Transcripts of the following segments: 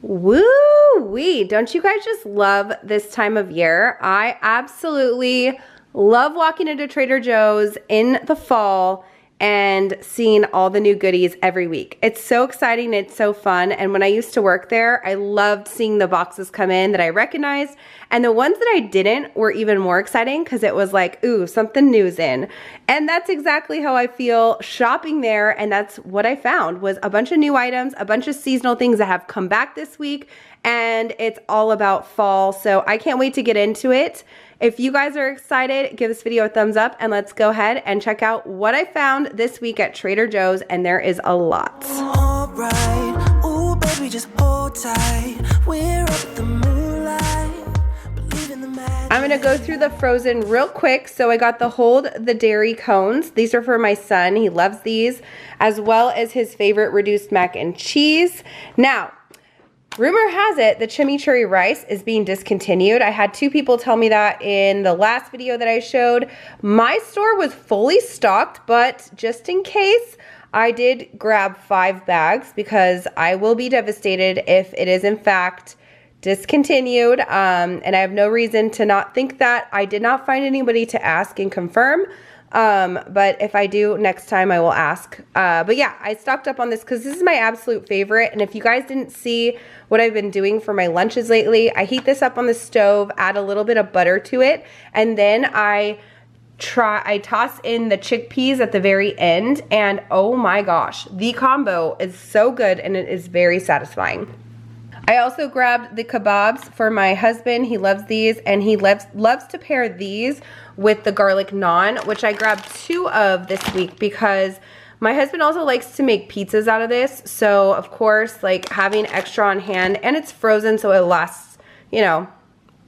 Woo-wee! Don't you guys just love this time of year? I absolutely love walking into Trader Joe's in the fall and seeing all the new goodies every week. It's so exciting, it's so fun, and when I used to work there, I loved seeing the boxes come in that I recognized, and the ones that I didn't were even more exciting because it was like, ooh, something new's in. And that's exactly how I feel shopping there, and that's what I found was a bunch of new items, a bunch of seasonal things that have come back this week, and it's all about fall, so I can't wait to get into it. If you guys are excited, give this video a thumbs up and let's go ahead and check out what I found this week at Trader Joe's, and there is a lot. All right. Ooh, baby, just hold tight. We're up at the moonlight. Believe in the magic. I'm gonna go through the frozen real quick. So I got the Hold the Dairy cones. These are for my son, he loves these, as well as his favorite reduced mac and cheese. Now, rumor has it the chimichurri rice is being discontinued. I had 2 people tell me that in the last video that I showed. My store was fully stocked, but just in case, I did grab 5 bags because I will be devastated if it is in fact discontinued. And I have no reason to not think that. I did not find anybody to ask and confirm. But if I do next time, I will ask. But yeah, I stocked up on this because this is my absolute favorite. And if you guys didn't see what I've been doing for my lunches lately, I heat this up on the stove, add a little bit of butter to it, and then I toss in the chickpeas at the very end, and oh my gosh, the combo is so good and it is very satisfying. I also grabbed the kebabs for my husband. He loves these, and he loves to pair these with the garlic naan, which I grabbed 2 of this week because my husband also likes to make pizzas out of this. So of course, like having extra on hand, and it's frozen so it lasts, you know,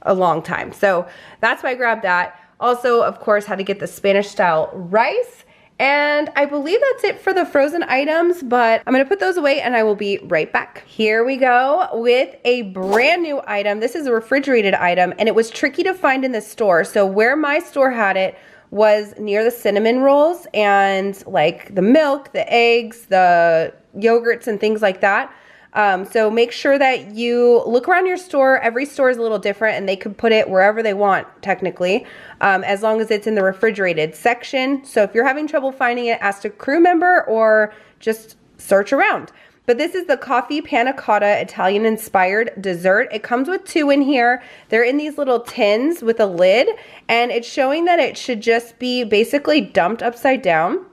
a long time. So that's why I grabbed that. Also, of course, had to get the Spanish style rice. And I believe that's it for the frozen items, but I'm gonna put those away and I will be right back. Here we go with a brand new item. This is a refrigerated item, and it was tricky to find in the store. So where my store had it was near the cinnamon rolls and like the milk, the eggs, the yogurts and things like that. So make sure that you look around your store. Every store is a little different, and they can put it wherever they want, technically, as long as it's in the refrigerated section. So if you're having trouble finding it, ask a crew member or just search around. But this is the coffee Panacotta Italian-inspired dessert. It comes with 2 in here. They're in these little tins with a lid, and it's showing that it should just be basically dumped upside down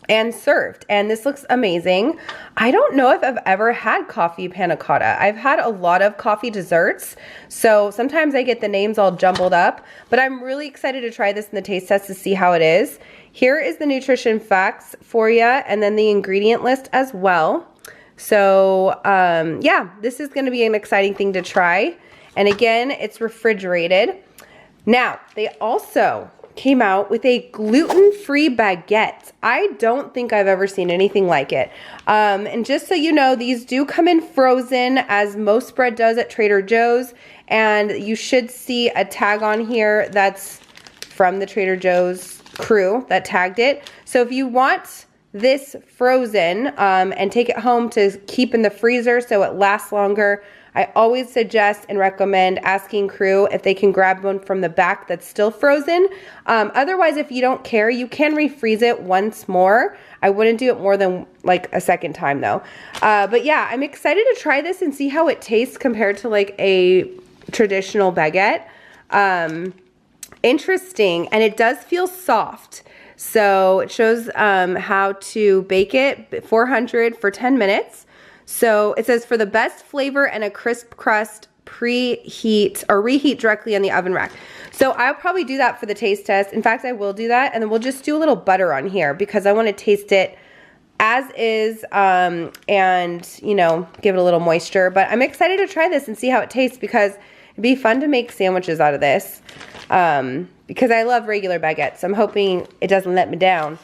and served, and this looks amazing. I don't know if I've ever had coffee Panacotta. I've had a lot of coffee desserts, so sometimes I get the names all jumbled up, but I'm really excited to try this in the taste test to see how it is. Here is the nutrition facts for you, and then the ingredient list as well. So yeah, this is gonna be an exciting thing to try. And again, it's refrigerated. Now, they also came out with a gluten-free baguette. I don't think I've ever seen anything like it. And just so you know, these do come in frozen, as most bread does at Trader Joe's, and you should see a tag on here that's from the Trader Joe's crew that tagged it. So if you want this frozen and take it home to keep in the freezer so it lasts longer, I always suggest and recommend asking crew if they can grab one from the back that's still frozen. Otherwise, if you don't care, you can refreeze it once more. I wouldn't do it more than like a second time though. But yeah, I'm excited to try this and see how it tastes compared to like a traditional baguette. Interesting, and it does feel soft. So it shows how to bake it, 400 for 10 minutes. So it says for the best flavor and a crisp crust, preheat or reheat directly on the oven rack. So I'll probably do that for the taste test. In fact, I will do that, and then we'll just do a little butter on here because I want to taste it as is and, you know, give it a little moisture. But I'm excited to try this and see how it tastes because it'd be fun to make sandwiches out of this. because I love regular baguettes. So I'm hoping it doesn't let me down.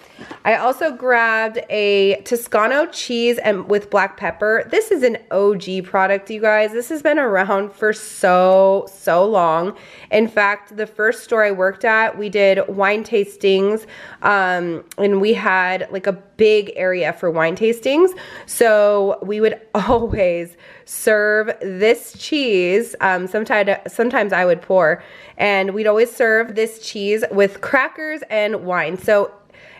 I also grabbed a Tuscano cheese and with black pepper. This is an OG product, you guys. This has been around for so long. In fact, the first store I worked at, we did wine tastings, and we had like a big area for wine tastings. So we would always serve this cheese. Sometimes I would pour, and we'd always serve this cheese with crackers and wine. So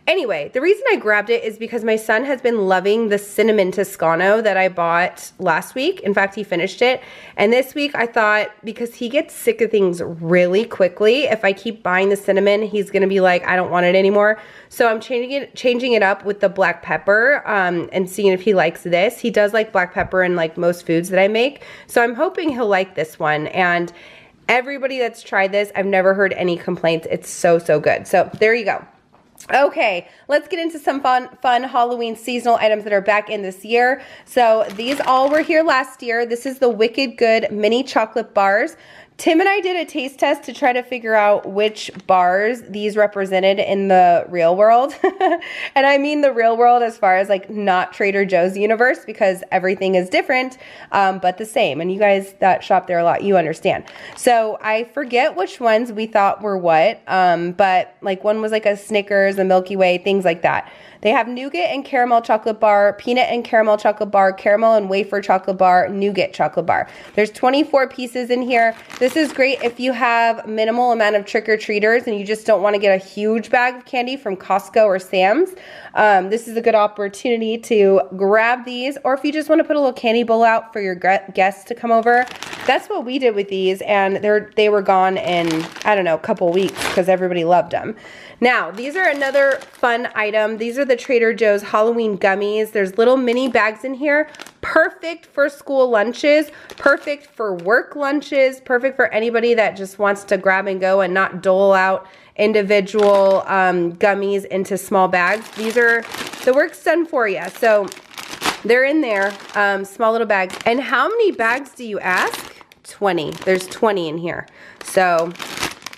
anyway, the reason I grabbed it is because my son has been loving the cinnamon Toscano that I bought last week. In fact, he finished it. And this week I thought, because he gets sick of things really quickly, if I keep buying the cinnamon, he's gonna be like, I don't want it anymore. So I'm changing it up with the black pepper, and seeing if he likes this. He does like black pepper in like most foods that I make. So I'm hoping he'll like this one. And everybody that's tried this, I've never heard any complaints. It's so good. So there you go. Okay, let's get into some fun Halloween seasonal items that are back in this year. So these all were here last year. This is the Wicked Good mini chocolate bars. Tim and I did a taste test to try to figure out which bars these represented in the real world. And I mean the real world as far as like not Trader Joe's universe, because everything is different, but the same. And you guys that shop there a lot, you understand. So I forget which ones we thought were what, but like one was like a Snickers, a Milky Way, things like that. They have nougat and caramel chocolate bar, peanut and caramel chocolate bar, caramel and wafer chocolate bar, nougat chocolate bar. There's 24 pieces in here. This is great if you have minimal amount of trick-or-treaters and you just don't want to get a huge bag of candy from Costco or Sam's. This is a good opportunity to grab these, or if you just want to put a little candy bowl out for your guests to come over. That's what we did with these, and they were gone in, I don't know, a couple weeks because everybody loved them. Now, these are another fun item. These are the Trader Joe's Halloween gummies. There's little mini bags in here. Perfect for school lunches, perfect for work lunches, perfect for anybody that just wants to grab and go and not dole out individual gummies into small bags. These are, the work's done for you. So they're in there, small little bags. And how many bags do you ask? 20. There's 20 in here. So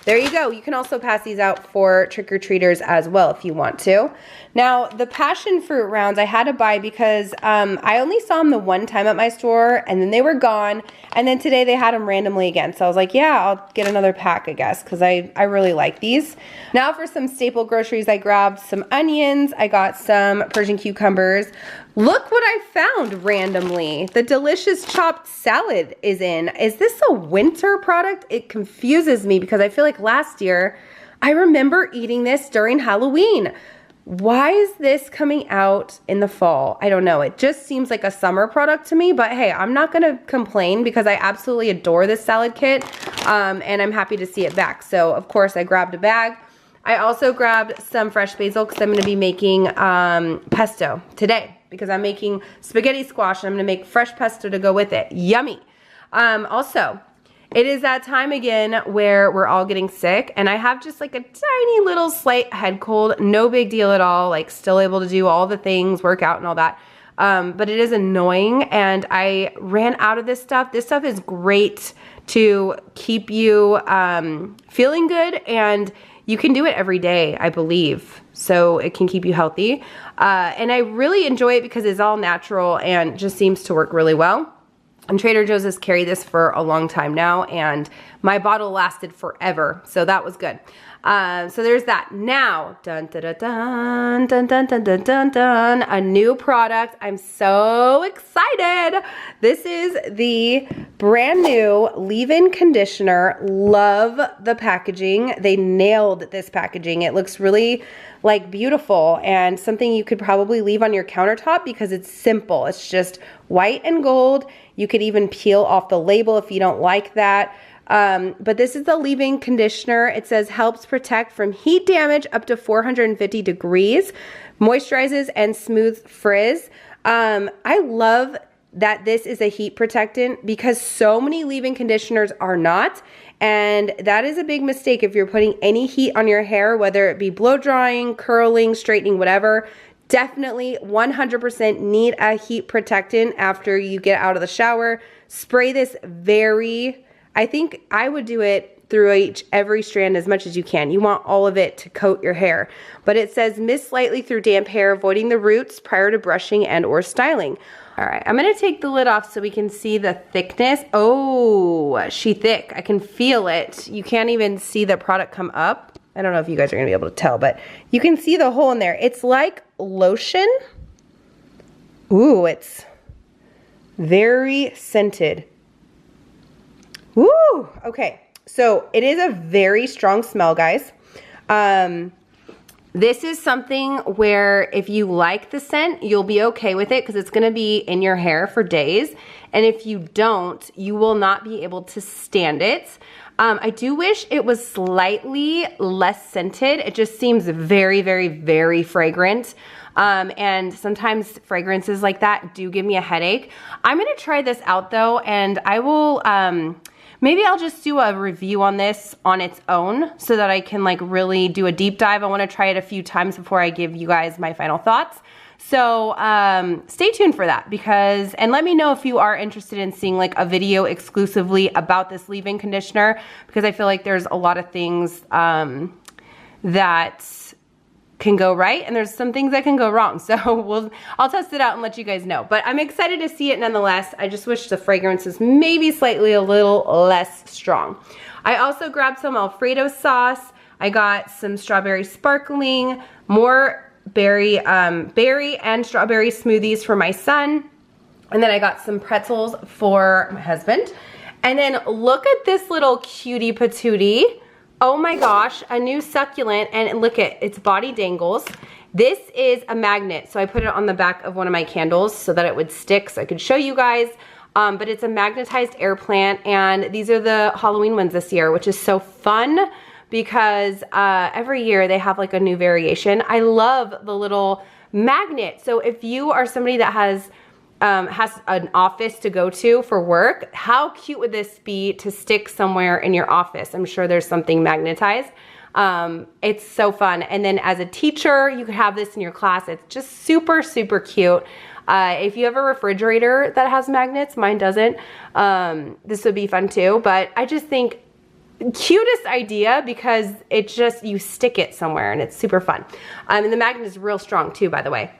there you go. You can also pass these out for trick-or-treaters as well if you want to. Now, the passion fruit rounds I had to buy because I only saw them the one time at my store, and then they were gone. And then today they had them randomly again. So I was like, yeah, I'll get another pack, I guess, because I really like these. Now for some staple groceries, I grabbed some onions. I got some Persian cucumbers. Look what I found randomly. The delicious chopped salad is in. Is this a winter product? It confuses me because I feel like last year I remember eating this during Halloween. Why is this coming out in the fall? I don't know. It just seems like a summer product to me, but hey, I'm not gonna complain because I absolutely adore this salad kit, and I'm happy to see it back. So of course I grabbed a bag. I also grabbed some fresh basil because I'm gonna be making pesto today because I'm making spaghetti squash and I'm gonna make fresh pesto to go with it. Yummy. Also, it is that time again where we're all getting sick, and I have just like a tiny little slight head cold. No big deal at all, like still able to do all the things, work out and all that. But it is annoying, and I ran out of this stuff. This stuff is great to keep you feeling good, and you can do it every day, I believe. So it can keep you healthy. And I really enjoy it because it's all natural and just seems to work really well. And Trader Joe's has carried this for a long time now, and my bottle lasted forever, so that was good. So there's that. Now, dun dun dun dun dun dun dun dun dun dun, a new product. I'm so excited. This is the brand new leave-in conditioner. Love the packaging. They nailed this packaging. It looks really like beautiful and something you could probably leave on your countertop because it's simple. It's just white and gold. You could even peel off the label if you don't like that. But this is the leave-in conditioner. It says helps protect from heat damage up to 450 degrees, moisturizes and smooth frizz. I love that this is a heat protectant because so many leave-in conditioners are not. And that is a big mistake if you're putting any heat on your hair, whether it be blow drying, curling, straightening, whatever. Definitely 100% need a heat protectant after you get out of the shower. Spray this I think I would do it through every strand as much as you can. You want all of it to coat your hair. But it says mist lightly through damp hair, avoiding the roots prior to brushing and or styling. All right, I'm gonna take the lid off so we can see the thickness. Oh, she thick. I can feel it. You can't even see the product come up. I don't know if you guys are gonna be able to tell, but you can see the hole in there. It's like lotion. Ooh, it's very scented. Woo, okay. So it is a very strong smell, guys. This is something where if you like the scent, you'll be okay with it because it's gonna be in your hair for days. And if you don't, you will not be able to stand it. I do wish it was slightly less scented. It just seems very, very, very fragrant. And sometimes fragrances like that do give me a headache. I'm gonna try this out though, and I will, maybe I'll just do a review on this on its own so that I can like really do a deep dive. I wanna try it a few times before I give you guys my final thoughts. So stay tuned for that and let me know if you are interested in seeing like a video exclusively about this leave-in conditioner, because I feel like there's a lot of things that can go right and there's some things that can go wrong. So I'll test it out and let you guys know. But I'm excited to see it nonetheless. I just wish the fragrance is maybe slightly a little less strong. I also grabbed some Alfredo sauce. I got some strawberry sparkling, more berry and strawberry smoothies for my son. And then I got some pretzels for my husband. And then look at this little cutie patootie. Oh my gosh, a new succulent, and look at its body dangles. This is a magnet, so I put it on the back of one of my candles so that it would stick so I could show you guys. But it's a magnetized air plant, and these are the Halloween ones this year, which is so fun because every year they have like a new variation. I love the little magnet. So if you are somebody that has an office to go to for work, how cute would this be to stick somewhere in your office? I'm sure there's something magnetized. It's so fun. And then as a teacher, you could have this in your class. It's just super, super cute. If you have a refrigerator that has magnets, mine doesn't, this would be fun too. But I just think cutest idea because it's just, you stick it somewhere and it's super fun. And the magnet is real strong too, by the way.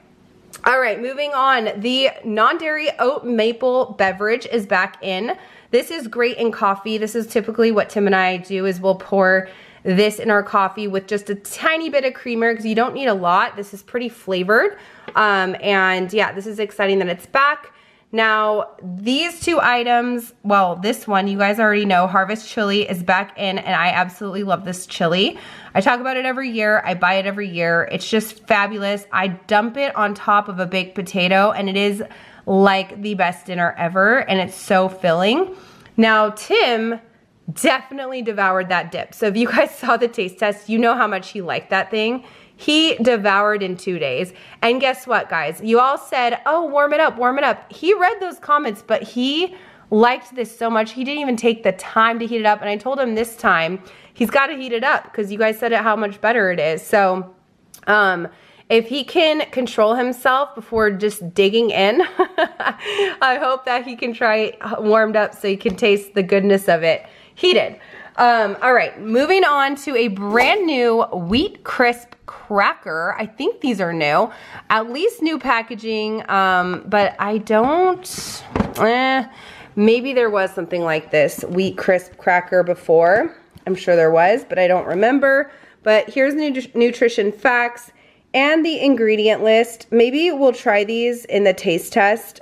All right, moving on. The non-dairy oat maple beverage is back in. This is great in coffee. This is typically what Tim and I do, is we'll pour this in our coffee with just a tiny bit of creamer because you don't need a lot. This is pretty flavored. And yeah, this is exciting that it's back. Now, these two items, well, this one, you guys already know, Harvest Chili is back in, and I absolutely love this chili. I talk about it every year. I buy it every year. It's just fabulous. I dump it on top of a baked potato, and it is like the best dinner ever, and it's so filling. Now, Tim definitely devoured that dip. So if you guys saw the taste test, you know how much he liked that thing. He devoured in 2 days. And guess what, guys? You all said, oh, warm it up, warm it up. He read those comments, but he liked this so much, he didn't even take the time to heat it up. And I told him this time, he's got to heat it up because you guys said it how much better it is. So if he can control himself before just digging in, I hope that he can try it warmed up so he can taste the goodness of it heated. All right, moving on to a brand new Wheat Crisp cracker. I think these are new, at least new packaging, but I don't, maybe there was something like this Wheat Crisp cracker before. I'm sure there was, but I don't remember. But here's the nutrition facts and the ingredient list. Maybe we'll try these in the taste test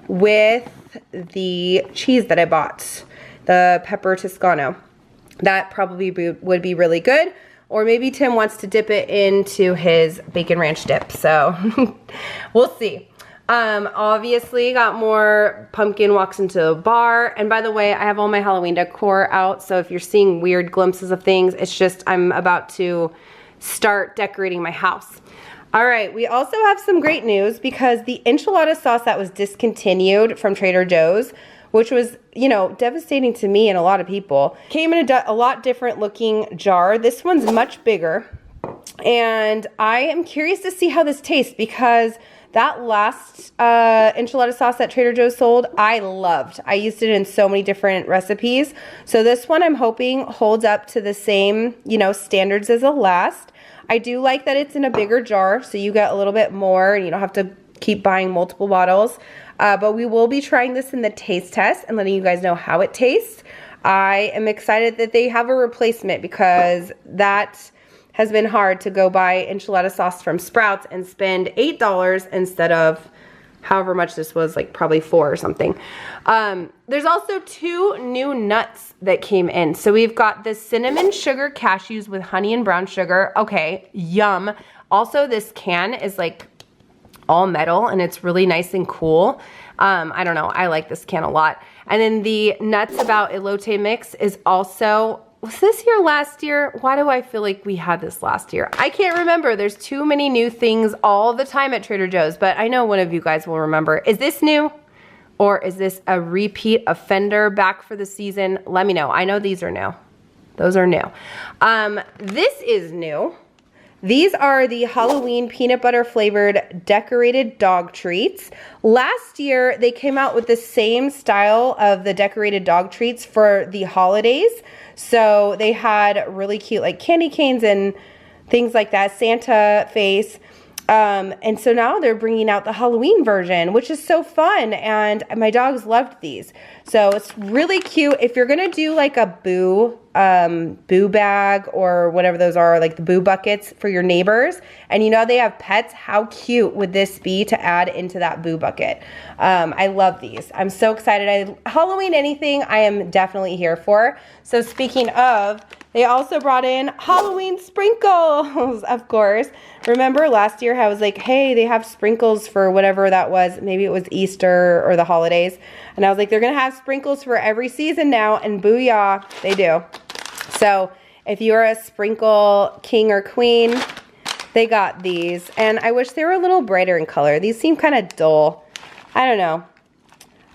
with the cheese that I bought. The pepper Tuscano. That probably would be really good. Or maybe Tim wants to dip it into his bacon ranch dip. So we'll see. Obviously got more pumpkin walks into a bar. And by the way, I have all my Halloween decor out. So if you're seeing weird glimpses of things, it's just I'm about to start decorating my house. All right, we also have some great news because the enchilada sauce that was discontinued from Trader Joe's, which was, you know, devastating to me and a lot of people, came in a lot different looking jar. This one's much bigger. And I am curious to see how this tastes because That last enchilada sauce that Trader Joe's sold, I loved. I used it in so many different recipes. So this one I'm hoping holds up to the same, you know, standards as the last. I do like that it's in a bigger jar, so you get a little bit more and you don't have to keep buying multiple bottles. But we will be trying this in the taste test and letting you guys know how it tastes. I am excited that they have a replacement because that has been hard to go buy enchilada sauce from Sprouts and spend $8 instead of however much this was, like probably $4 or something. There's also 2 new nuts that came in. So we've got the cinnamon sugar cashews with honey and brown sugar. Okay, yum. Also, this can is like all metal and it's really nice and cool. I don't know, I like this can a lot. And then the Nuts About Elote mix is also, was this here last year? Why do I feel like we had this last year? I can't remember. There's too many new things all the time at Trader Joe's, but I know one of you guys will remember. Is this new? Or is this a repeat offender back for the season? Let me know. I know these are new. Those are new. This is new. These are the Halloween peanut butter flavored decorated dog treats. Last year, they came out with the same style of the decorated dog treats for the holidays. So they had really cute like candy canes and things like that, Santa face. And so now they're bringing out the Halloween version, which is so fun. And my dogs loved these. So it's really cute. If you're going to do like a boo bag or whatever those are, like the boo buckets for your neighbors, and you know they have pets, how cute would this be to add into that boo bucket? I love these. I'm so excited. Halloween anything I am definitely here for. So speaking of, they also brought in Halloween sprinkles, of course. Remember last year I was like, hey, they have sprinkles for whatever that was. Maybe it was Easter or the holidays. And I was like, they're going to have sprinkles for every season now. And booyah, they do. So if you're a sprinkle king or queen, they got these. And I wish they were a little brighter in color. These seem kind of dull. I don't know.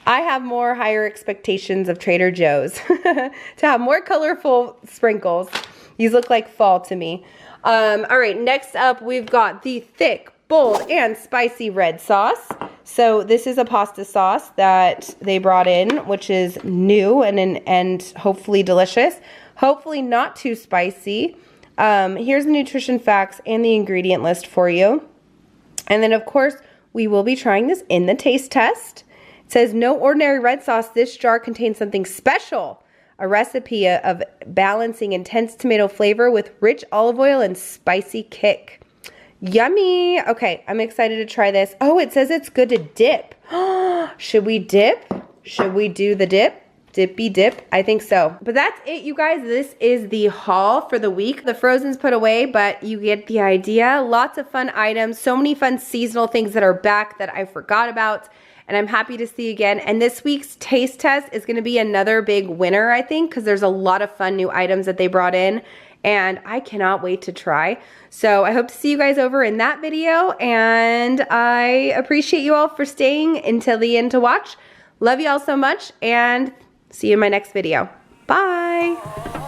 I have more higher expectations of Trader Joe's to have more colorful sprinkles. These look like fall to me. All right, next up we've got the thick, bold, and spicy red sauce. So this is a pasta sauce that they brought in, which is new and hopefully delicious. Hopefully not too spicy. Here's the nutrition facts and the ingredient list for you. And then of course, we will be trying this in the taste test. It says, no ordinary red sauce. This jar contains something special. A recipe of balancing intense tomato flavor with rich olive oil and spicy kick. Yummy. Okay, I'm excited to try this. Oh, it says it's good to dip. Should we dip? Should we do the dip? Dippy dip? I think so. But that's it, you guys. This is the haul for the week. The frozen's put away, but you get the idea. Lots of fun items. So many fun seasonal things that are back that I forgot about. And I'm happy to see again. And this week's taste test is going to be another big winner, I think, because there's a lot of fun new items that they brought in. And I cannot wait to try. So I hope to see you guys over in that video. And I appreciate you all for staying until the end to watch. Love you all so much. And see you in my next video. Bye.